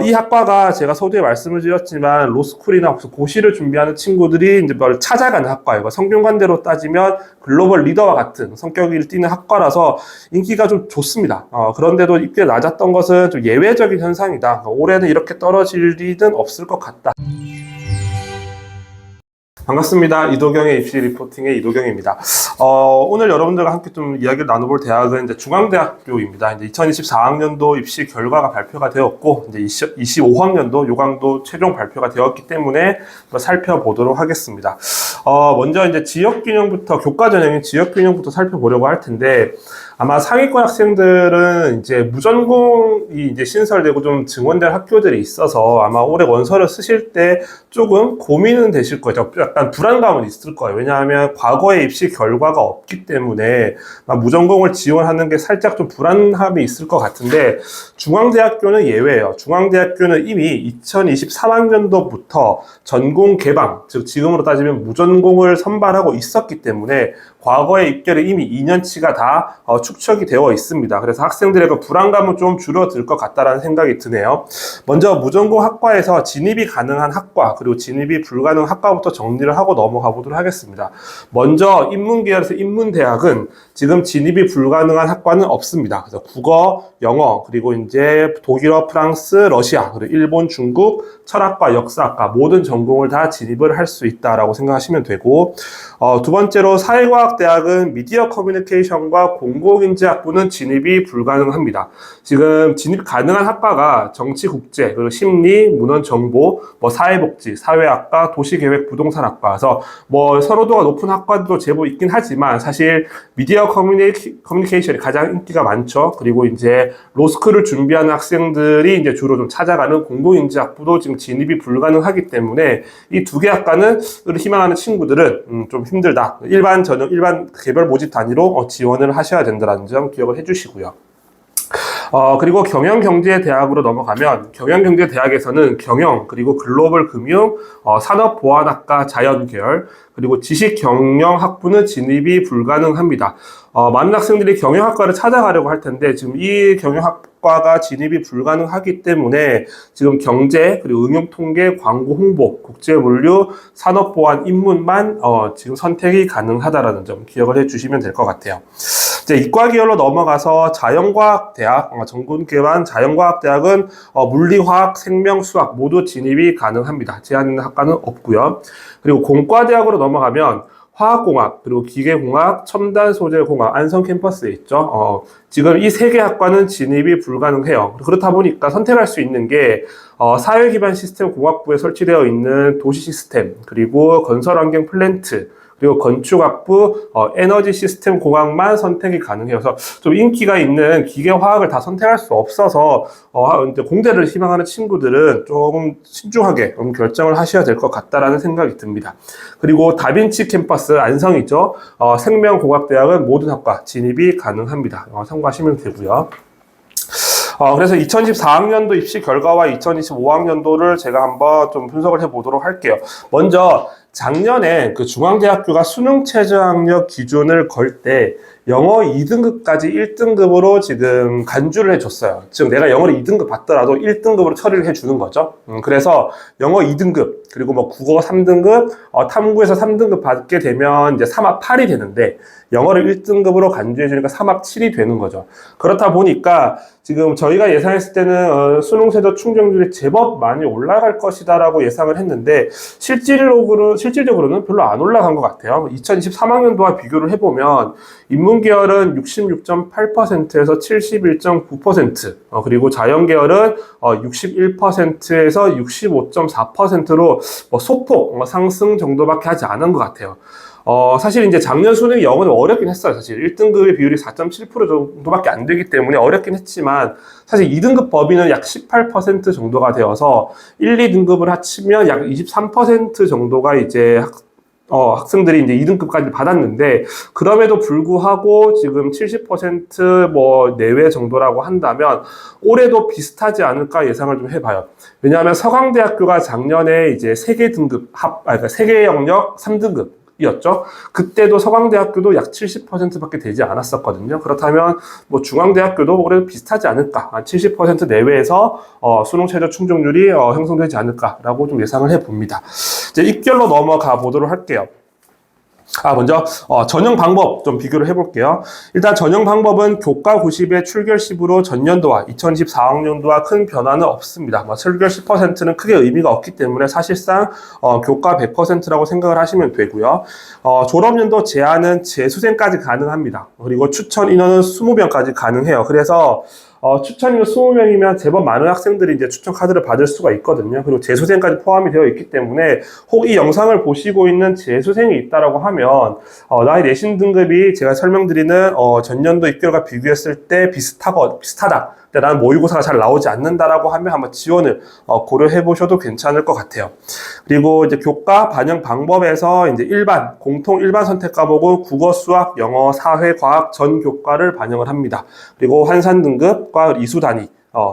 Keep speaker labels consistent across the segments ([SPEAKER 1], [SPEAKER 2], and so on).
[SPEAKER 1] 이 학과가 제가 서두에 말씀을 드렸지만 로스쿨이나 고시를 준비하는 친구들이 이제 뭘 찾아가는 학과예요. 성균관대로 따지면 글로벌 리더와 같은 성격을 띠는 학과라서 인기가 좀 좋습니다. 그런데도 입지가 낮았던 것은 좀 예외적인 현상이다. 올해는 이렇게 떨어질 일은 없을 것 같다. 반갑습니다. 이도경의 입시 리포팅의 이도경입니다. 오늘 여러분들과 함께 좀 이야기를 나눠볼 대학은 이제 중앙대학교입니다. 이제 2024학년도 입시 결과가 발표가 되었고, 이제 25학년도 요강도 최종 발표가 되었기 때문에 살펴보도록 하겠습니다. 먼저 이제 지역균형부터, 교과 전형인 지역균형부터 살펴보려고 할 텐데, 아마 상위권 학생들은 이제 무전공이 이제 신설되고 좀 증원될 학교들이 있어서 아마 올해 원서를 쓰실 때 조금 고민은 되실 거죠. 약간 불안감은 있을 거예요. 왜냐하면 과거의 입시 결과가 없기 때문에 무전공을 지원하는 게 살짝 좀 불안함이 있을 것 같은데, 중앙대학교는 예외예요. 중앙대학교는 이미 2023학년도부터 전공 개방, 즉 지금으로 따지면 무전공을 선발하고 있었기 때문에 과거의 입결이 이미 2년치가 다 축적이 되어 있습니다. 그래서 학생들의 그 불안감은 좀 줄어들 것 같다라는 생각이 드네요. 먼저 무전공 학과에서 진입이 가능한 학과, 그리고 진입이 불가능한 학과부터 정리를 하고 넘어가 보도록 하겠습니다. 먼저 인문계열에서 인문대학은 지금 진입이 불가능한 학과는 없습니다. 그래서 국어, 영어, 그리고 이제 독일어, 프랑스, 러시아, 그리고 일본, 중국, 철학과, 역사학과 모든 전공을 다 진입을 할 수 있다라고 생각하시면 되고, 두 번째로 사회과학대학은 미디어 커뮤니케이션과 공공인지학부는 진입이 불가능합니다. 지금 진입 가능한 학과가 정치국제, 그리고 심리, 문헌정보, 사회복지, 사회학과, 도시계획, 부동산학과에서 선호도가 높은 학과도 제법 있긴 하지만 사실 미디어 커뮤니케이션이 가장 인기가 많죠. 그리고 이제 로스쿨을 준비하는 학생들이 이제 주로 좀 찾아가는 공공인지학부도 지금 진입이 불가능하기 때문에 이 두 개 학과는 희망하는 친구들은 좀 힘들다. 일반 개별 모집 단위로 지원을 하셔야 된다는 점 기억을 해주시고요. 그리고 경영경제대학으로 넘어가면 경영경제대학에서는 경영, 그리고 글로벌 금융, 산업보안학과 자연계열, 그리고 지식경영학부는 진입이 불가능합니다. 많은 학생들이 경영학과를 찾아가려고 할 텐데 지금 이 경영학과가 진입이 불가능하기 때문에 지금 경제, 그리고 응용통계, 광고 홍보, 국제물류, 산업보안, 인문만 지금 선택이 가능하다라는 점 기억을 해주시면 될 것 같아요. 이제 이과계열로 넘어가서 자연과학대학, 전공기반 자연과학대학은 물리화학, 생명, 수학 모두 진입이 가능합니다. 제한 있는 학과는 없고요. 그리고 공과대학으로 넘어가면 화학공학, 그리고 기계공학, 첨단소재공학, 안성 캠퍼스에 있죠. 지금 이 세 개 학과는 진입이 불가능해요. 그렇다 보니까 선택할 수 있는 게 사회기반 시스템 공학부에 설치되어 있는 도시 시스템, 그리고 건설환경 플랜트, 그리고 건축학부, 에너지 시스템 공학만 선택이 가능해서 좀 인기가 있는 기계화학을 다 선택할 수 없어서 이제 공대를 희망하는 친구들은 조금 신중하게 결정을 하셔야 될 것 같다라는 생각이 듭니다. 그리고 다빈치 캠퍼스 안성이죠. 생명공학대학은 모든 학과 진입이 가능합니다. 참고하시면 되고요. 그래서 2024학년도 입시 결과와 2025학년도를 제가 한번 좀 분석을 해보도록 할게요. 먼저 작년에 그 중앙대학교가 수능 최저학력 기준을 걸 때 영어 2등급까지 1등급으로 지금 간주를 해줬어요. 지금 내가 영어를 2등급 받더라도 1등급으로 처리를 해주는 거죠. 그래서 영어 2등급, 그리고 국어 3등급, 탐구에서 3등급 받게 되면 이제 3합 8이 되는데, 영어를 1등급으로 간주해주니까 3합 7이 되는 거죠. 그렇다 보니까 지금 저희가 예상했을 때는 수능 최저 충족률이 제법 많이 올라갈 것이다라고 예상을 했는데, 실질적으로는 별로 안 올라간 것 같아요. 2023학년도와 비교를 해보면 인문계열은 66.8%에서 71.9%, 그리고 자연계열은 61%에서 65.4%로 소폭 상승 정도밖에 하지 않은 것 같아요. 사실 이제 작년 수능이 영어는 어렵긴 했어요. 사실 1등급의 비율이 4.7% 정도밖에 안 되기 때문에 어렵긴 했지만, 사실 2등급 범위는 약 18% 정도가 되어서 1, 2등급을 합치면 약 23% 정도가 이제 학생들이 이제 2등급까지 받았는데, 그럼에도 불구하고 지금 70% 내외 정도라고 한다면 올해도 비슷하지 않을까 예상을 좀 해봐요. 왜냐하면 서강대학교가 작년에 이제 세계 등급 그러니까 세계 영역 3등급, 이었죠. 그때도 서강대학교도 약 70%밖에 되지 않았었거든요. 그렇다면 뭐 중앙대학교도 올해 비슷하지 않을까, 70% 내외에서 수능 최저 충족률이 형성되지 않을까라고 좀 예상을 해봅니다. 이제 입결로 넘어가 보도록 할게요. 먼저 전형 방법 좀 비교를 해볼게요. 일단 전형 방법은 교과 90의 출결 10으로 전년도와 2024학년도와 큰 변화는 없습니다. 출결 10%는 크게 의미가 없기 때문에 사실상 교과 100%라고 생각을 하시면 되고요. 졸업연도 제한은 재수생까지 가능합니다. 그리고 추천 인원은 20명까지 가능해요. 그래서 추천 인원 20명이면 제법 많은 학생들이 이제 추천 카드를 받을 수가 있거든요. 그리고 재수생까지 포함이 되어 있기 때문에 혹 이 영상을 보시고 있는 재수생이 있다라고 하면 나의 내신 등급이 제가 설명드리는 전년도 입결과 비교했을 때 비슷하다. 근데 나는 모의고사가 잘 나오지 않는다라고 하면 한번 지원을 고려해 보셔도 괜찮을 것 같아요. 그리고 이제 교과 반영 방법에서 이제 공통 일반 선택 과목은 국어, 수학, 영어, 사회, 과학 전 교과를 반영을 합니다. 그리고 환산 등급과 이수 단위,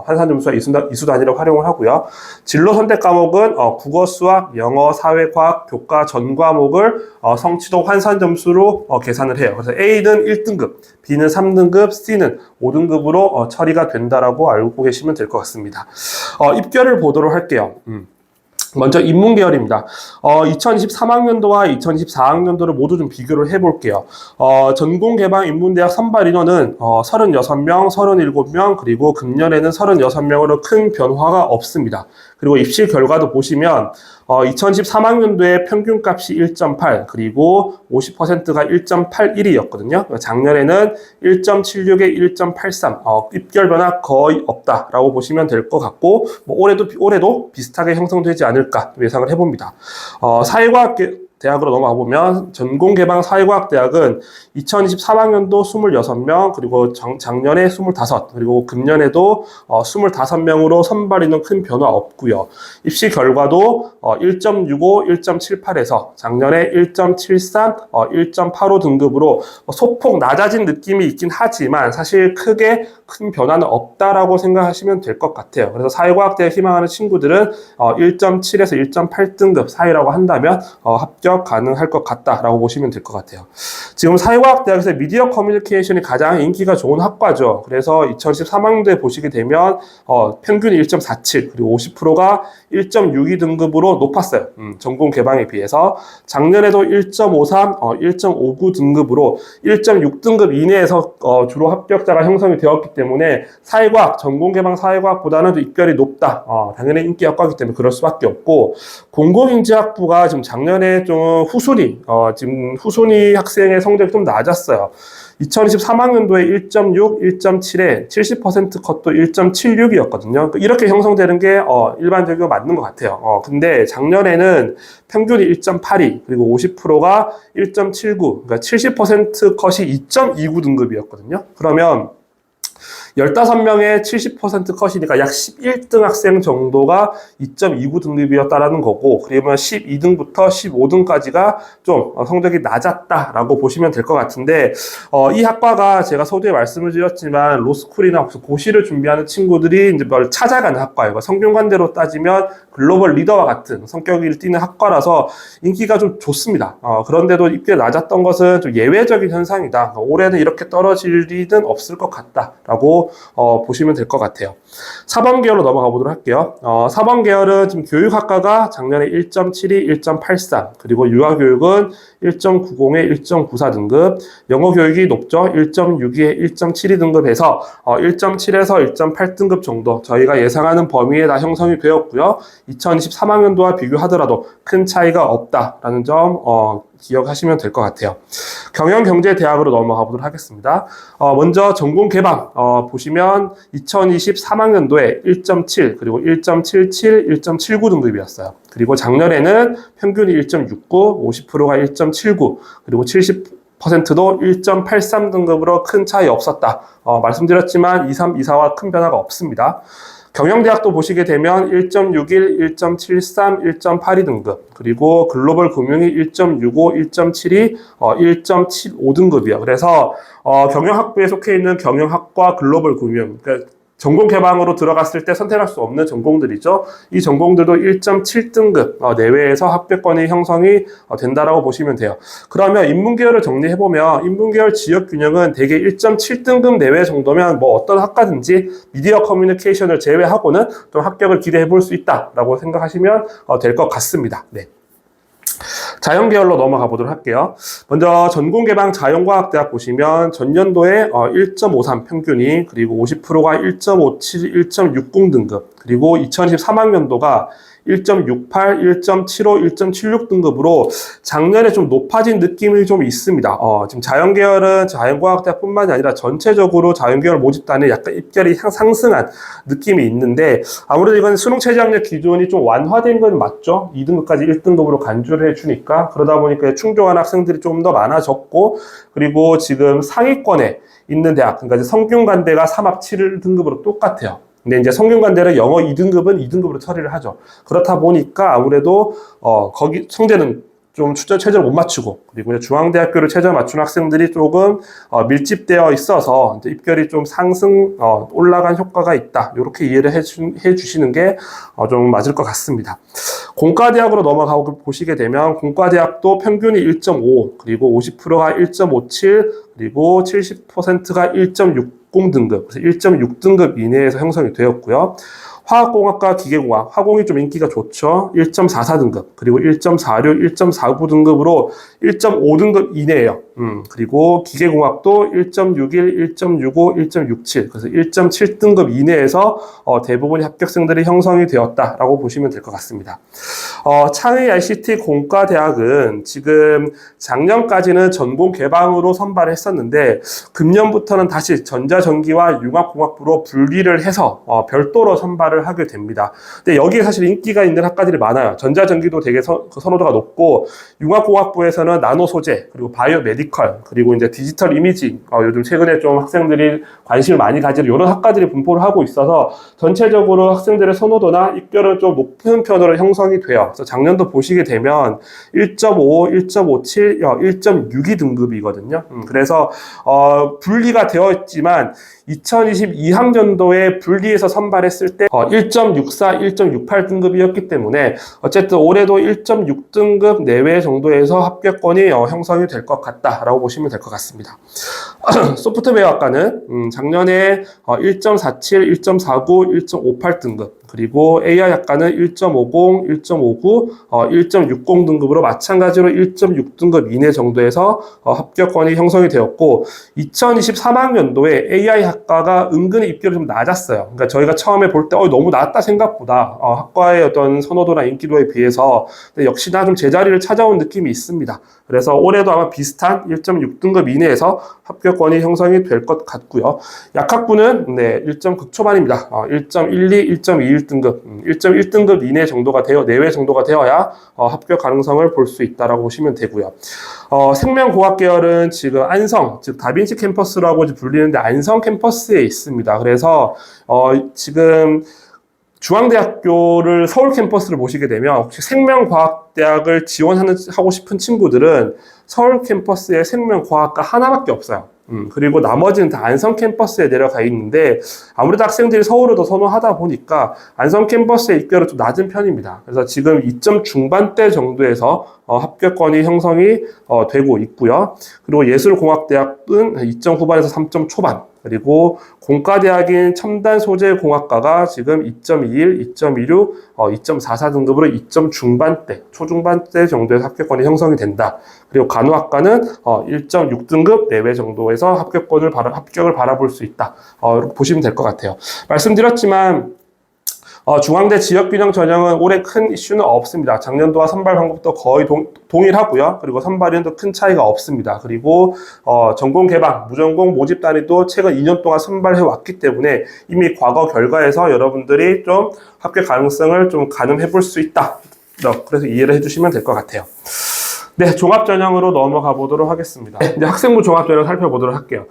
[SPEAKER 1] 환산 점수와 이수 단위를 활용을 하고요. 진로 선택 과목은 국어, 수학, 영어, 사회, 과학, 교과 전 과목을 성취도 환산 점수로 계산을 해요. 그래서 A는 1등급, B는 3등급, C는 5등급으로 처리가 된다라고 알고 계시면 될 것 같습니다. 입결을 보도록 할게요. 먼저 인문계열입니다. 2023학년도와 2024학년도를 모두 좀 비교를 해볼게요. 전공개방 인문대학 선발 인원은 36명, 37명, 그리고 금년에는 36명으로 큰 변화가 없습니다. 그리고 입시 결과도 보시면 2013학년도에 평균값이 1.8, 그리고 50%가 1.81이었거든요. 작년에는 1.76에 1.83, 입결 변화 거의 없다라고 보시면 될 것 같고, 뭐 올해도 비슷하게 형성되지 않을까 예상을 해봅니다. 사회과학 대학으로 넘어가 보면 전공개방 사회과학대학은 2023학년도 26명, 그리고 작년에 25, 그리고 금년에도 25명으로 선발 인원 큰 변화 없고요. 입시 결과도 1.65, 1.78에서 작년에 1.73, 1.85 등급으로 소폭 낮아진 느낌이 있긴 하지만 사실 크게 큰 변화는 없다라고 생각하시면 될 것 같아요. 그래서 사회과학대에 희망하는 친구들은 1.7에서 1.8 등급 사이라고 한다면 합격 가능할 것 같다라고 보시면 될 것 같아요. 지금 사회과학대학에서 미디어 커뮤니케이션이 가장 인기가 좋은 학과죠. 그래서 2013학년도에 보시게 되면 평균이 1.47, 그리고 50%가 1.62 등급으로 높았어요. 전공 개방에 비해서. 작년에도 1.53, 1.59 등급으로 1.6 등급 이내에서 주로 합격자가 형성이 되었기 때문에 사회과학, 전공 개방 사회과학보다는 입결이 높다. 당연히 인기 학과이기 때문에 그럴 수밖에 없고, 공공인지학부가 지금 작년에 좀 지금 후순위 학생의 성적이 좀 낮았어요. 2023학년도에 1.6, 1.7에 70% 컷도 1.76이었거든요. 이렇게 형성되는 게 일반적으로 맞는 것 같아요. 근데 작년에는 평균이 1.82, 그리고 50%가 1.79, 그러니까 70% 컷이 2.29 등급이었거든요. 그러면 15명의 70% 컷이니까 약 11등 학생 정도가 2.29 등급이었다라는 거고, 그러면 12등부터 15등까지가 좀 성적이 낮았다라고 보시면 될 것 같은데, 이 학과가 제가 서두에 말씀을 드렸지만 로스쿨이나 고시를 준비하는 친구들이 이제 뭘 찾아가는 학과예요. 성균관대로 따지면 글로벌 리더와 같은 성격을 띠는 학과라서 인기가 좀 좋습니다. 그런데도 입결이 낮았던 것은 좀 예외적인 현상이다. 올해는 이렇게 떨어질 일은 없을 것 같다라고 보시면 될 것 같아요. 4번 계열로 넘어가 보도록 할게요. 4번 계열은 지금 교육학과가 작년에 1.72, 1.83, 그리고 유아교육은 1.90에 1.94 등급, 영어 교육이 높죠. 1.62에 1.72 등급에서 1.7에서 1.8 등급 정도 저희가 예상하는 범위에 다 형성이 되었고요. 2023학년도와 비교하더라도 큰 차이가 없다라는 점 기억하시면 될 것 같아요. 경영경제대학으로 넘어가 보도록 하겠습니다. 먼저 전공 개방 보시면 2023학년도에 1.7, 그리고 1.77, 1.79 등급이었어요. 그리고 작년에는 평균이 1.69, 50%가 1.79, 그리고 70%도 1.83 등급으로 큰 차이 없었다. 말씀드렸지만 23, 24와 큰 변화가 없습니다. 경영대학도 보시게 되면 1.61, 1.73, 1.82 등급, 그리고 글로벌 금융이 1.65, 1.72, 1.75 등급이에요. 그래서 경영학부에 속해 있는 경영학과 글로벌 금융, 그러니까 전공 개방으로 들어갔을 때 선택할 수 없는 전공들이죠. 이 전공들도 1.7등급 내외에서 합격권이 형성이 된다라고 보시면 돼요. 그러면 인문계열을 정리해보면 인문계열 지역균형은 대개 1.7등급 내외 정도면 뭐 어떤 학과든지 미디어 커뮤니케이션을 제외하고는 좀 합격을 기대해 볼 수 있다라고 생각하시면 될 것 같습니다. 네. 자연계열로 넘어가 보도록 할게요. 먼저 전공개방 자연과학대학 보시면 전년도에 1.53 평균이, 그리고 50%가 1.57, 1.60 등급, 그리고 2023학년도가 1.68, 1.75, 1.76 등급으로 작년에 좀 높아진 느낌이 좀 있습니다. 지금 자연계열은 자연과학대학뿐만이 아니라 전체적으로 자연계열 모집단에 약간 입결이 상승한 느낌이 있는데, 아무래도 이건 수능 최저학력 기준이 좀 완화된 건 맞죠? 2등급까지 1등급으로 간주를 해주니까. 그러다 보니까 충족한 학생들이 좀 더 많아졌고, 그리고 지금 상위권에 있는 대학, 그러니까 성균관대가 3합 7등급으로 똑같아요. 근데 이제 성균관대는 영어 2등급은 2등급으로 처리를 하죠. 그렇다 보니까 아무래도 거기 성재는 좀 최저를 못 맞추고, 그리고 중앙대학교를 최저 맞춘 학생들이 조금 밀집되어 있어서 이제 입결이 좀 상승 올라간 효과가 있다. 이렇게 이해를 해주시는 게 좀 맞을 것 같습니다. 공과대학으로 넘어가고 보시게 되면 공과대학도 평균이 1.5, 그리고 50%가 1.57, 그리고 70%가 1.60 등급, 그래서 1.6등급 이내에서 형성이 되었고요. 화학공학과 기계공학, 화공이 좀 인기가 좋죠. 1.44등급, 그리고 1.46, 1.49 등급으로 1.5등급 이내예요. 그리고 기계공학도 1.61, 1.65, 1.67, 그래서 1.7등급 이내에서 대부분의 합격생들이 형성이 되었다라고 보시면 될 것 같습니다. 창의 ICT 공과대학은 지금 작년까지는 전공 개방으로 선발을 했었는데, 금년부터는 다시 전자전기와 융합공학부로 분리를 해서 별도로 선발을 하게 됩니다. 근데 여기에 사실 인기가 있는 학과들이 많아요. 전자전기도 되게 선호도가 높고, 융합공학부에서는 나노 소재, 그리고 바이오 메디컬, 그리고 이제 디지털 이미징, 요즘 최근에 좀 학생들이 관심을 많이 가지는 이런 학과들이 분포를 하고 있어서 전체적으로 학생들의 선호도나 입결은 좀 높은 편으로 형성이 돼요. 그래서 작년도 보시게 되면 1.5, 1.57, 1.62 등급이거든요. 그래서 분리가 되어 있지만 2022학년도에 분리해서 선발했을 때 1.64, 1.68 등급이었기 때문에 어쨌든 올해도 1.6등급 내외 정도에서 합격권이 형성이 될 것 같다라고 보시면 될 것 같습니다. 소프트웨어학과는 작년에 1.47, 1.49, 1.58 등급, 그리고 AI학과는 1.50, 1.59, 1.60 등급으로 마찬가지로 1.6등급 이내 정도에서 합격권이 형성이 되었고, 2023학년도에 AI학과가 은근히 입결이 좀 낮았어요. 그러니까 저희가 처음에 볼 때 너무 낮다 생각보다 학과의 어떤 선호도나 인기도에 비해서 역시나 좀 제자리를 찾아온 느낌이 있습니다. 그래서 올해도 아마 비슷한 1.6등급 이내에서 합격권이 형성이 될 것 같고요. 약학부는 1점 극초반입니다. 1.12, 1.21등급, 1.1등급 이내 정도가 내외 정도가 되어야 합격 가능성을 볼 수 있다라고 보시면 되고요. 생명공학 계열은 지금 안성, 즉 다빈치 캠퍼스라고 불리는데 안성 캠퍼스에 있습니다. 그래서 지금 중앙대학교를 서울 캠퍼스를 보시게 되면 혹시 생명과학대학을 하고 싶은 친구들은 서울 캠퍼스에 생명과학과 하나밖에 없어요. 그리고 나머지는 다 안성 캠퍼스에 내려가 있는데, 아무래도 학생들이 서울을 더 선호하다 보니까 안성 캠퍼스의 입결은 좀 낮은 편입니다. 그래서 지금 2점 중반대 정도에서 합격권이 형성이 되고 있고요. 그리고 예술공학대학은 2점 후반에서 3점 초반, 그리고 공과대학인 첨단소재공학과가 지금 2.21, 2.26, 2.44 등급으로 2점 중반대, 초중반대 정도에서 합격권이 형성이 된다. 그리고 간호학과는 1.6등급 내외 정도에서 합격을 바라볼 수 있다. 이렇게 보시면 될 것 같아요. 말씀드렸지만 중앙대 지역균형 전형은 올해 큰 이슈는 없습니다. 작년도와 선발 방법도 거의 동일하고요. 그리고 선발위원도 큰 차이가 없습니다. 그리고 전공 개방, 무전공 모집 단위도 최근 2년 동안 선발해 왔기 때문에 이미 과거 결과에서 여러분들이 좀 합격 가능성을 좀 가늠해 볼 수 있다. 그래서 이해를 해주시면 될 것 같아요. 네, 종합전형으로 넘어가 보도록 하겠습니다. 이제 학생부 종합전형 살펴보도록 할게요.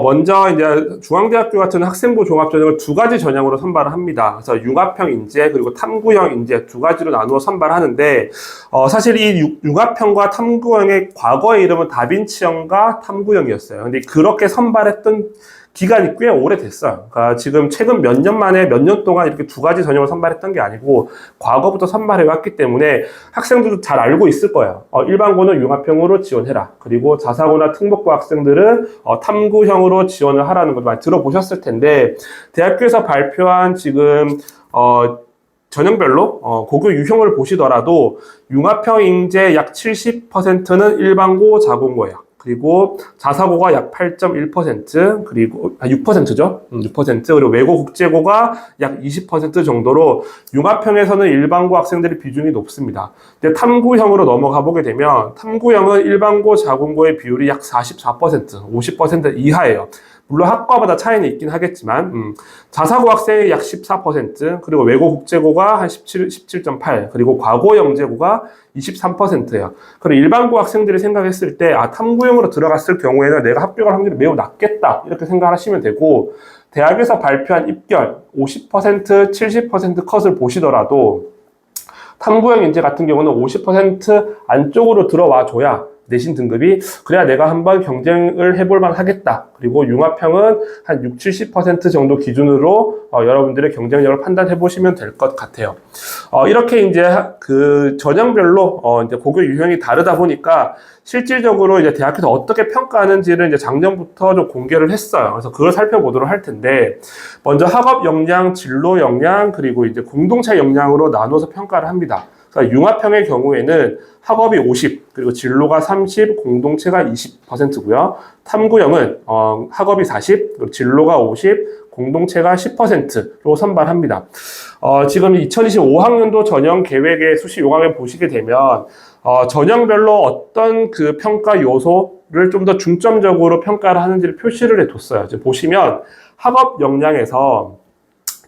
[SPEAKER 1] 먼저 이제 중앙대학교 같은 학생부 종합전형을 두 가지 전형으로 선발을 합니다. 그래서 융합형 인재 그리고 탐구형 인재 두 가지로 나누어 선발하는데, 사실 이 융합형과 탐구형의 과거의 이름은 다빈치형과 탐구형이었어요. 근데 그렇게 선발했던 기간이 꽤 오래됐어요. 그러니까 지금 최근 몇 년 만에 몇 년 동안 이렇게 두 가지 전형을 선발했던 게 아니고 과거부터 선발해 왔기 때문에 학생들도 잘 알고 있을 거예요. 일반고는 융합형으로 지원해라. 그리고 자사고나 특목고 학생들은 탐구형으로 지원을 하라는 걸 많이 들어보셨을 텐데, 대학교에서 발표한 지금 전형별로 고교 유형을 보시더라도 융합형 인재 약 70%는 일반고 자공고예요. 그리고 자사고가 약 8.1%, 그리고 6%죠. 6%, 그리고 외고 국제고가 약 20% 정도로 융합형에서는 일반고 학생들의 비중이 높습니다. 근데 탐구형으로 넘어가 보게 되면 탐구형은 일반고 자공고의 비율이 약 44%, 50% 이하예요. 물론 학과마다 차이는 있긴 하겠지만, 자사고 학생이 약 14%, 그리고 외고 국제고가 한 17.8, 그리고 과고 영재고가 23%예요. 그리고 일반고 학생들이 생각했을 때, 탐구형으로 들어갔을 경우에는 내가 합격할 확률이 매우 낮겠다, 이렇게 생각하시면 되고, 대학에서 발표한 입결 50%, 70% 컷을 보시더라도, 탐구형 인재 같은 경우는 50% 안쪽으로 들어와 줘야 내신 등급이, 그래야 내가 한번 경쟁을 해볼 만 하겠다. 그리고 융합형은 한 60, 70% 정도 기준으로 여러분들의 경쟁력을 판단해 보시면 될 것 같아요. 이렇게 이제 그 전형별로 이제 고교 유형이 다르다 보니까 실질적으로 이제 대학에서 어떻게 평가하는지를 이제 작년부터 좀 공개를 했어요. 그래서 그걸 살펴보도록 할 텐데, 먼저 학업 역량, 진로 역량, 그리고 이제 공동체 역량으로 나눠서 평가를 합니다. 그러니까 융합형의 경우에는 학업이 50, 그리고 진로가 30, 공동체가 20%고요. 탐구형은 학업이 40, 그리고 진로가 50, 공동체가 10%로 선발합니다. 지금 2025학년도 전형 계획의 수시 요강을 보시게 되면 전형별로 어떤 그 평가 요소를 좀 더 중점적으로 평가를 하는지를 표시를 해뒀어요. 지금 보시면 학업 역량에서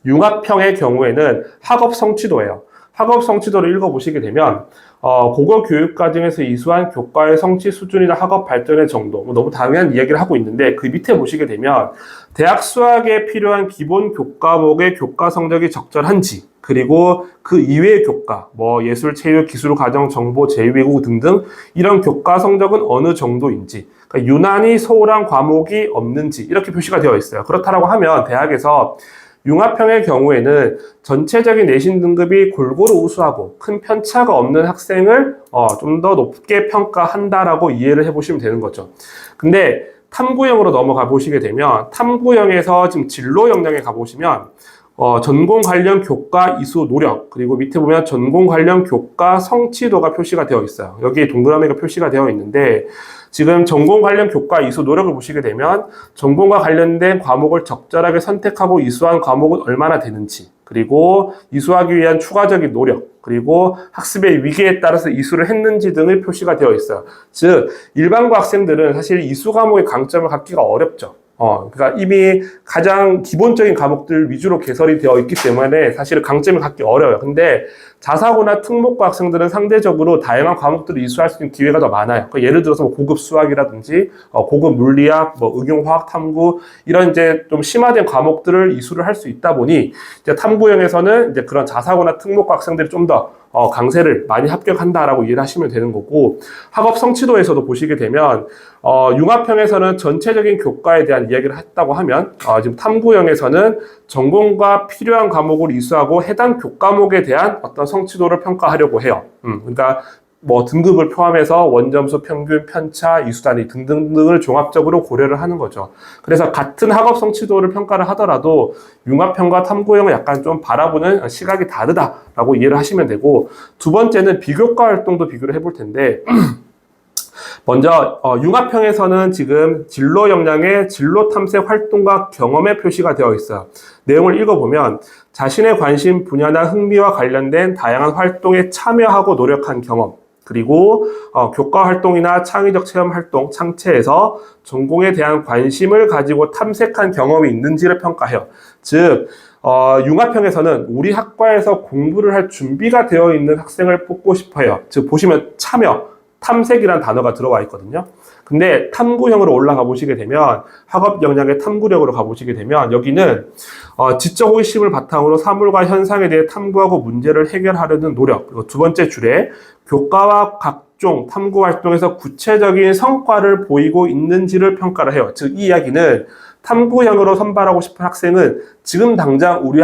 [SPEAKER 1] 융합형의 경우에는 학업 성취도예요. 학업 성취도를 읽어보시게 되면 고교 교육 과정에서 이수한 교과의 성취 수준이나 학업 발전의 정도, 너무 당연한 이야기를 하고 있는데, 그 밑에 보시게 되면 대학 수학에 필요한 기본 교과목의 교과 성적이 적절한지, 그리고 그 이외의 교과, 예술, 체육, 기술, 가정, 정보, 제2외국어 등등 이런 교과 성적은 어느 정도인지, 그러니까 유난히 소홀한 과목이 없는지 이렇게 표시가 되어 있어요. 그렇다고 하면 대학에서 융합형의 경우에는 전체적인 내신 등급이 골고루 우수하고 큰 편차가 없는 학생을 좀 더 높게 평가한다라고 이해를 해보시면 되는 거죠. 근데 탐구형으로 넘어가 보시게 되면, 탐구형에서 지금 진로 역량에 가보시면 전공 관련 교과 이수 노력, 그리고 밑에 보면 전공 관련 교과 성취도가 표시가 되어 있어요. 여기에 동그라미가 표시가 되어 있는데, 지금 전공 관련 교과 이수 노력을 보시게 되면 전공과 관련된 과목을 적절하게 선택하고 이수한 과목은 얼마나 되는지, 그리고 이수하기 위한 추가적인 노력, 그리고 학습의 위기에 따라서 이수를 했는지 등을 표시가 되어 있어요. 즉, 일반고 학생들은 사실 이수 과목의 강점을 갖기가 어렵죠. 그러니까 이미 가장 기본적인 과목들 위주로 개설이 되어 있기 때문에 사실 강점을 갖기 어려워요. 근데 자사고나 특목고 학생들은 상대적으로 다양한 과목들을 이수할 수 있는 기회가 더 많아요. 그러니까 예를 들어서 고급 수학이라든지 고급 물리학, 응용화학 탐구 이런 이제 좀 심화된 과목들을 이수를 할 수 있다 보니 이제 탐구형에서는 이제 그런 자사고나 특목고 학생들이 좀 더 강세를 많이 합격한다라고 이해를 하시면 되는 거고, 학업 성취도에서도 보시게 되면 융합형에서는 전체적인 교과에 대한 이야기를 했다고 하면 지금 탐구형에서는 전공과 필요한 과목을 이수하고 해당 교과목에 대한 어떤 성취도를 평가하려고 해요. 그러니까 등급을 포함해서 원점수, 평균, 편차, 이수단위 등등을 종합적으로 고려를 하는 거죠. 그래서 같은 학업 성취도를 평가를 하더라도 융합형과 탐구형은 약간 좀 바라보는 시각이 다르다라고 이해를 하시면 되고, 두 번째는 비교과 활동도 비교를 해볼 텐데, 먼저 융합형에서는 지금 진로 역량의 진로 탐색 활동과 경험의 표시가 되어 있어요. 내용을 읽어보면 자신의 관심 분야나 흥미와 관련된 다양한 활동에 참여하고 노력한 경험, 그리고 교과 활동이나 창의적 체험 활동, 창체에서 전공에 대한 관심을 가지고 탐색한 경험이 있는지를 평가해요. 즉, 융합형에서는 우리 학과에서 공부를 할 준비가 되어 있는 학생을 뽑고 싶어 해요. 즉, 보시면 참여, 탐색이라는 단어가 들어와 있거든요. 근데 탐구형으로 올라가 보시게 되면, 학업 역량의 탐구력으로 가보시게 되면, 여기는 지적 호기심을 바탕으로 사물과 현상에 대해 탐구하고 문제를 해결하려는 노력, 그리고 두 번째 줄에 교과와 각종 탐구 활동에서 구체적인 성과를 보이고 있는지를 평가를 해요. 즉, 이 이야기는 탐구형으로 선발하고 싶은 학생은 지금 당장 우리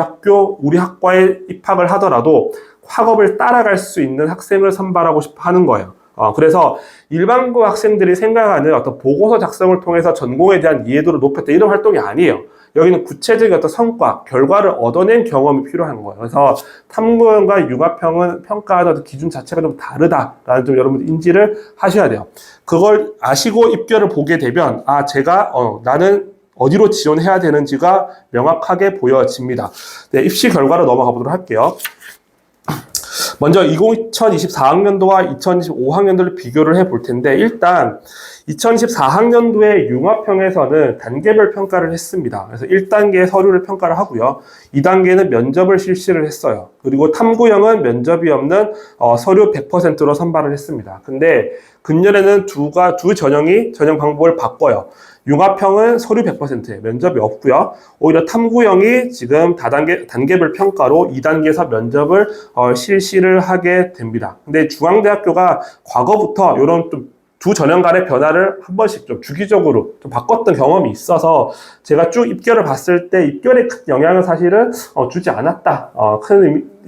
[SPEAKER 1] 학과에 입학을 하더라도 학업을 따라갈 수 있는 학생을 선발하고 싶어 하는 거예요. 그래서 일반고 학생들이 생각하는 어떤 보고서 작성을 통해서 전공에 대한 이해도를 높였다 이런 활동이 아니에요. 여기는 구체적인 어떤 성과, 결과를 얻어낸 경험이 필요한 거예요. 그래서 탐구형과 융합형은 평가하는 기준 자체가 좀 다르다라는 좀 여러분들 인지를 하셔야 돼요. 그걸 아시고 입결을 보게 되면 나는 어디로 지원해야 되는지가 명확하게 보여집니다. 네, 입시 결과로 넘어가 보도록 할게요. 먼저 2024학년도와 2025학년도를 비교를 해볼 텐데 일단 2024학년도에 융합형에서는 단계별 평가를 했습니다. 그래서 1단계 서류를 평가를 하고요. 2단계는 면접을 실시를 했어요. 그리고 탐구형은 면접이 없는 서류 100%로 선발을 했습니다. 근데 금년에는 두 전형 방법을 바꿔요. 융합형은 서류 100%에 면접이 없고요. 오히려 탐구형이 지금 단계별 평가로 2단계에서 면접을 실시를 하게 됩니다. 근데 중앙대학교가 과거부터 이런 좀 두 전형 간의 변화를 한 번씩 좀 주기적으로 좀 바꿨던 경험이 있어서 제가 쭉 입결을 봤을 때 입결에 큰 영향은 사실은 주지 않았다.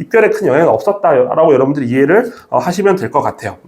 [SPEAKER 1] 입결에 큰 영향은 없었다라고 여러분들이 이해를 하시면 될 것 같아요.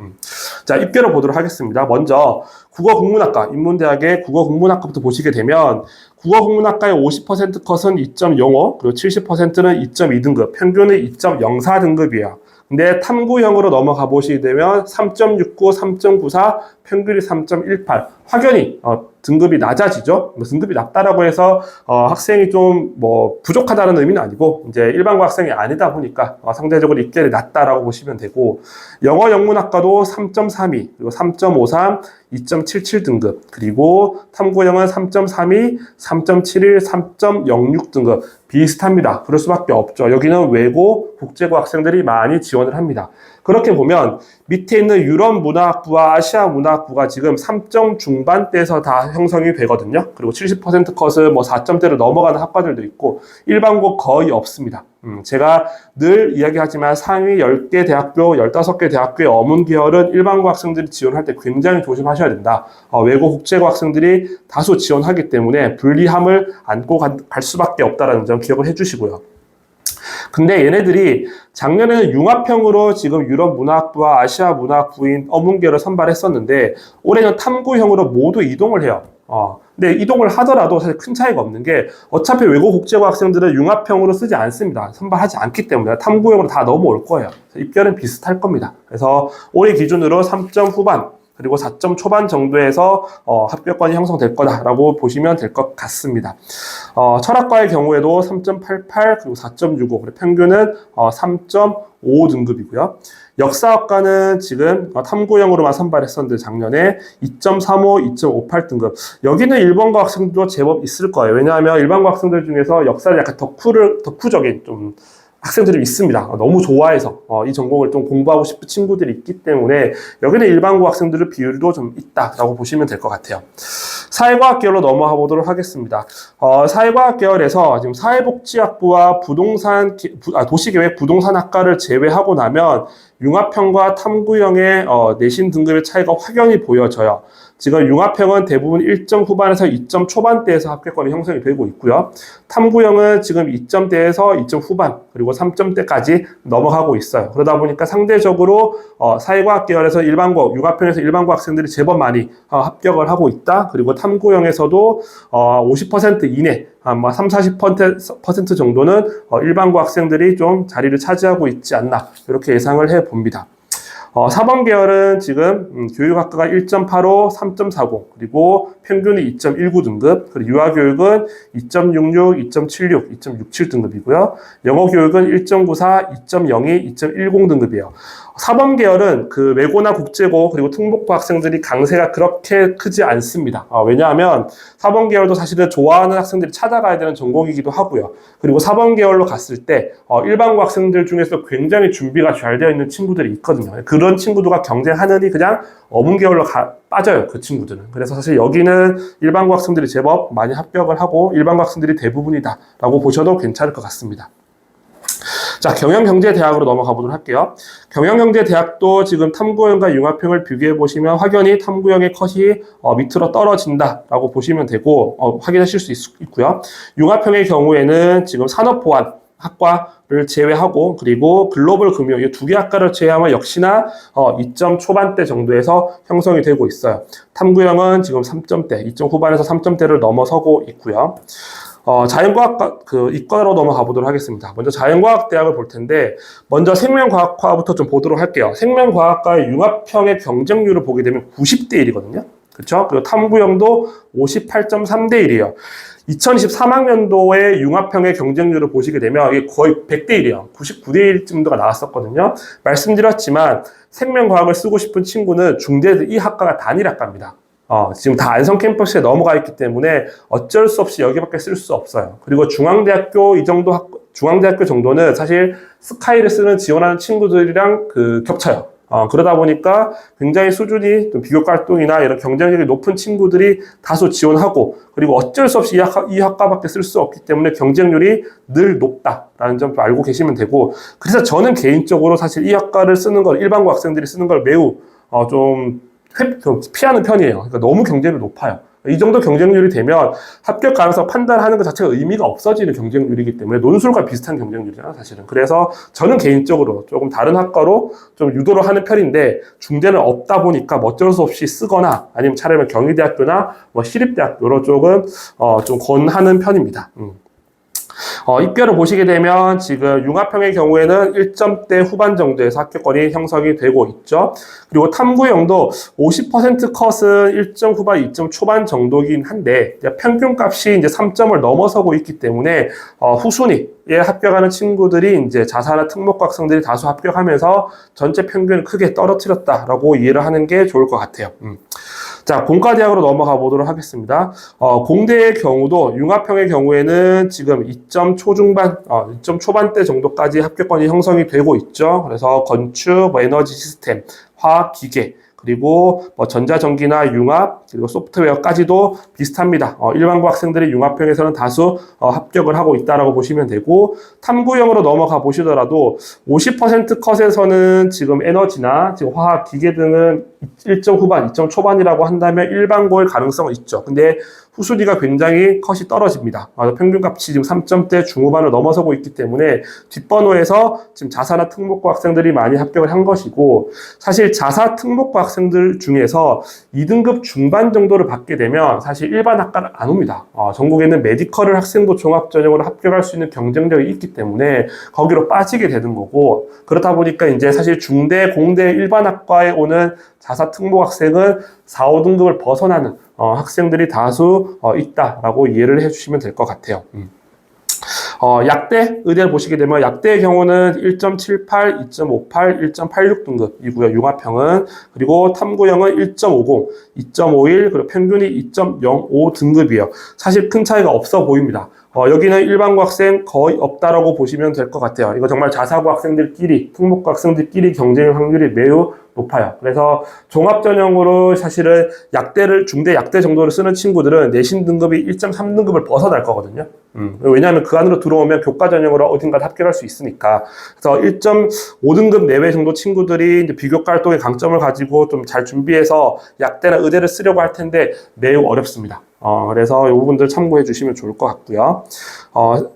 [SPEAKER 1] 자, 입결을 보도록 하겠습니다. 먼저 국어국문학과, 인문대학의 국어국문학과부터 보시게 되면 국어국문학과의 50% 컷은 2.05, 그리고 70%는 2.2등급, 평균은 2.04등급이에요. 근데 탐구형으로 넘어가 보시게 되면 3.69, 3.94, 평균이 3.18. 확연히 등급이 낮아지죠. 등급이 낮다라고 해서 학생이 좀 부족하다는 의미는 아니고 이제 일반고 학생이 아니다 보니까 상대적으로 입결이 낮다라고 보시면 되고 영어 영문학과도 3.32, 그리고 3.53, 2.77 등급, 그리고 탐구형은 3.32, 3.71, 3.06 등급 비슷합니다. 그럴 수밖에 없죠. 여기는 외고, 국제고 학생들이 많이 지원을 합니다. 그렇게 보면 밑에 있는 유럽 문화학부와 아시아 문화학부가 지금 3점 중반대에서 다 형성이 되거든요. 그리고 70% 컷은 4점대로 넘어가는 학과들도 있고 일반고 거의 없습니다. 제가 늘 이야기하지만 상위 10개 대학교, 15개 대학교의 어문 계열은 일반고 학생들이 지원할 때 굉장히 조심하셔야 된다. 외고 국제고 학생들이 다수 지원하기 때문에 불리함을 안고 갈 수밖에 없다는 점 기억을 해주시고요. 근데 얘네들이 작년에는 융합형으로 지금 유럽 문화학부와 아시아 문화학부인 어문계를 선발했었는데 올해는 탐구형으로 모두 이동을 해요. 근데 이동을 하더라도 사실 큰 차이가 없는 게 어차피 외고 국제고 학생들은 융합형으로 쓰지 않습니다. 선발하지 않기 때문에 탐구형으로 다 넘어올 거예요. 입결은 비슷할 겁니다. 그래서 올해 기준으로 3점 후반 그리고 4점 초반 정도에서 합격권이 형성될 거다라고 보시면 될 것 같습니다. 철학과의 경우에도 3.88 그리고 4.65 그리고 평균은 3.5 등급이고요. 역사학과는 지금 탐구형으로만 선발했었는데 작년에 2.35, 2.58 등급. 여기는 일반고 학생도 제법 있을 거예요. 왜냐하면 일반고 학생들 중에서 역사를 약간 덕후적인 좀 학생들이 있습니다. 너무 좋아해서 이 전공을 좀 공부하고 싶은 친구들이 있기 때문에 여기는 일반고 학생들의 비율도 좀 있다라고 보시면 될 것 같아요. 사회과학 계열로 넘어가 보도록 하겠습니다. 사회과학 계열에서 지금 사회복지학부와 도시계획 부동산학과를 제외하고 나면 융합형과 탐구형의 내신 등급의 차이가 확연히 보여져요. 지금 융합형은 대부분 1점 후반에서 2점 초반대에서 합격권이 형성이 되고 있고요. 탐구형은 지금 2점대에서 2점 후반 그리고 3점대까지 넘어가고 있어요. 그러다 보니까 상대적으로 사회과학 계열에서 융합형에서 일반고 학생들이 제법 많이 합격을 하고 있다. 그리고 탐구형에서도 50% 이내 아마 30-40% 정도는 일반고 학생들이 좀 자리를 차지하고 있지 않나 이렇게 예상을 해봅니다. 사범 계열은 지금 교육학과가 1.85, 3.40 그리고 평균이 2.19 등급 그리고 유아교육은 2.66, 2.76, 2.67 등급이고요. 영어교육은 1.94, 2.02, 2.10 등급이에요. 사범 계열은 그 외고나 국제고 그리고 특목고 학생들이 강세가 그렇게 크지 않습니다. 왜냐하면 사범 계열도 사실은 좋아하는 학생들이 찾아가야 되는 전공이기도 하고요. 그리고 사범 계열로 갔을 때 일반고 학생들 중에서 굉장히 준비가 잘 되어 있는 친구들이 있거든요. 그런 친구들과 경쟁하느니 그냥 어문 계열로 빠져요. 그 친구들은. 그래서 사실 여기는 일반고 학생들이 제법 많이 합격을 하고 일반고 학생들이 대부분이다 라고 보셔도 괜찮을 것 같습니다. 자, 경영경제대학으로 넘어가 보도록 할게요. 경영경제대학도 지금 탐구형과 융합형을 비교해 보시면 확연히 탐구형의 컷이 밑으로 떨어진다라고 보시면 되고 확인하실 수 있고요. 융합형의 경우에는 지금 산업보안 학과를 제외하고 그리고 글로벌 금융 이 두 개 학과를 제외하면 역시나 2점 초반대 정도에서 형성이 되고 있어요. 탐구형은 지금 3점대, 2점 후반에서 3점대를 넘어서고 있고요. 자연과학과, 이과로 넘어가 보도록 하겠습니다. 먼저 자연과학대학을 볼 텐데, 먼저 생명과학과부터 좀 보도록 할게요. 생명과학과의 융합형의 경쟁률을 보게 되면 90대 1이거든요. 그렇죠? 그리고 탐구형도 58.3대 1이에요. 2023학년도의 융합형의 경쟁률을 보시게 되면 이게 거의 100대 1이에요. 99대 1쯤도가 나왔었거든요. 말씀드렸지만 생명과학을 쓰고 싶은 친구는 중대 이 학과가 단일학과입니다. 지금 다 안성 캠퍼스에 넘어가 있기 때문에 어쩔 수 없이 여기밖에 쓸 수 없어요. 그리고 중앙대학교 중앙대학교 정도는 사실 스카이를 지원하는 친구들이랑 겹쳐요. 그러다 보니까 굉장히 수준이 좀 비교과 활동이나 이런 경쟁력이 높은 친구들이 다수 지원하고, 그리고 어쩔 수 없이 이 학과밖에 쓸 수 없기 때문에 경쟁률이 늘 높다라는 점 알고 계시면 되고, 그래서 저는 개인적으로 사실 이 학과를 쓰는 걸, 일반고 학생들이 쓰는 걸 매우 좀 피하는 편이에요. 그러니까 너무 경쟁률이 높아요. 이 정도 경쟁률이 되면 합격 가능성 판단하는 것 자체가 의미가 없어지는 경쟁률이기 때문에 논술과 비슷한 경쟁률이잖아, 사실은. 그래서 저는 개인적으로 조금 다른 학과로 좀 유도를 하는 편인데, 중대는 없다 보니까 어쩔 수 없이 쓰거나 아니면 차라리 경희대학교나 시립대학교 이런 쪽은 좀 권하는 편입니다. 입결을 보시게 되면 지금 융합형의 경우에는 1점대 후반 정도에서 합격권이 형성이 되고 있죠. 그리고 탐구형도 50% 컷은 1점 후반, 2점 초반 정도긴 한데 평균값이 이제 3점을 넘어서고 있기 때문에 후순위에 합격하는 친구들이 이제 자사나 특목고 학생들이 다수 합격하면서 전체 평균을 크게 떨어뜨렸다라고 이해를 하는 게 좋을 것 같아요. 자, 공과대학으로 넘어가 보도록 하겠습니다. 공대의 경우도 융합형의 경우에는 지금 2점 초중반, 2점 초반대 정도까지 합격권이 형성이 되고 있죠. 그래서 건축, 에너지 시스템, 화학, 기계, 그리고 전자전기나 융합, 그리고 소프트웨어까지도 비슷합니다. 일반고 학생들이 융합형에서는 다수 합격을 하고 있다라고 보시면 되고, 탐구형으로 넘어가 보시더라도 50% 컷에서는 지금 에너지나 지금 화학, 기계 등은 1점 후반, 2점 초반이라고 한다면 일반고일 가능성은 있죠. 근데 후순위가 굉장히 컷이 떨어집니다. 평균값이 지금 3점대 중후반을 넘어서고 있기 때문에 뒷번호에서 지금 자사나 특목고 학생들이 많이 합격을 한 것이고, 사실 자사 특목고 학생들 중에서 2등급 중반 정도를 받게 되면 사실 일반 학과를 안 옵니다. 전국에는 메디컬을 학생부 종합전형으로 합격할 수 있는 경쟁력이 있기 때문에 거기로 빠지게 되는 거고, 그렇다 보니까 이제 사실 중대, 공대, 일반 학과에 오는 자사 특목 학생은 4, 5등급을 벗어나는 학생들이 다수 있다라고 이해를 해주시면 될 것 같아요. 약대 의대를 보시게 되면 약대의 경우는 1.78, 2.58, 1.86 등급이고요. 융합형은. 그리고 탐구형은 1.50, 2.51, 그리고 평균이 2.05 등급이에요. 사실 큰 차이가 없어 보입니다. 여기는 일반고 학생 거의 없다라고 보시면 될 것 같아요. 이거 정말 자사고 학생들끼리, 특목고 학생들끼리 경쟁 확률이 매우 높아요. 그래서 종합전형으로 사실은 중대 약대 정도를 쓰는 친구들은 내신 등급이 1.3등급을 벗어날 거거든요. 왜냐하면 그 안으로 들어오면 교과전형으로 어딘가 합격할 수 있으니까. 그래서 1.5등급 내외 정도 친구들이 이제 비교과 활동의 강점을 가지고 좀 잘 준비해서 약대나 의대를 쓰려고 할 텐데 매우 어렵습니다. 그래서 이 부분들 참고해 주시면 좋을 것 같고요.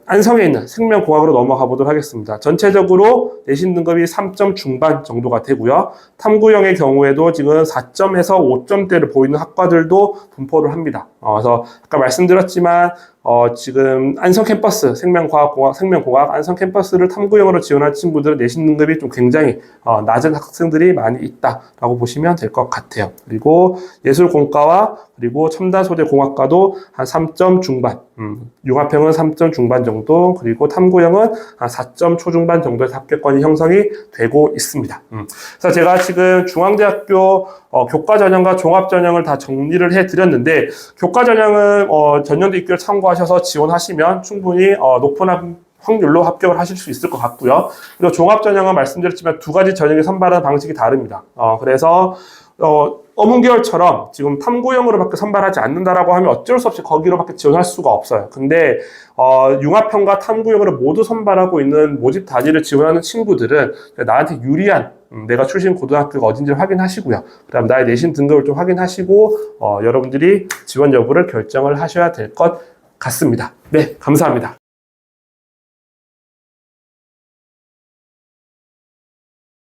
[SPEAKER 1] 안성에 있는 생명공학으로 넘어가 보도록 하겠습니다. 전체적으로 내신 등급이 3점 중반 정도가 되고요. 탐구형의 경우에도 지금 4점에서 5점대를 보이는 학과들도 분포를 합니다. 그래서 아까 말씀드렸지만 지금 안성 캠퍼스 생명공학 안성 캠퍼스를 탐구형으로 지원한 친구들은 내신 등급이 좀 굉장히 낮은 학생들이 많이 있다라고 보시면 될 것 같아요. 그리고 예술공과와 그리고 첨단소재공학과도 한 3점 중반, 융합형은 3점 중반 정도, 그리고 탐구형은 한 4점 초중반 정도의 합격권이 형성이 되고 있습니다. 그래서 제가 지금 중앙대학교 교과전형과 종합전형을 다 정리를 해드렸는데, 교과전형은 전년도 입결 참고하셔서 지원하시면 충분히 높은 확률로 합격을 하실 수 있을 것 같고요. 그리고 종합전형은 말씀드렸지만 두 가지 전형의 선발하는 방식이 다릅니다. 그래서 어문계열처럼 지금 탐구형으로밖에 선발하지 않는다라고 하면 어쩔 수 없이 거기로밖에 지원할 수가 없어요. 근데 융합형과 탐구형으로 모두 선발하고 있는 모집 단위를 지원하는 친구들은 나한테 유리한 내가 출신 고등학교가 어딘지 확인하시고요. 그다음 나의 내신 등급을 좀 확인하시고 여러분들이 지원 여부를 결정을 하셔야 될 것 같습니다. 네, 감사합니다.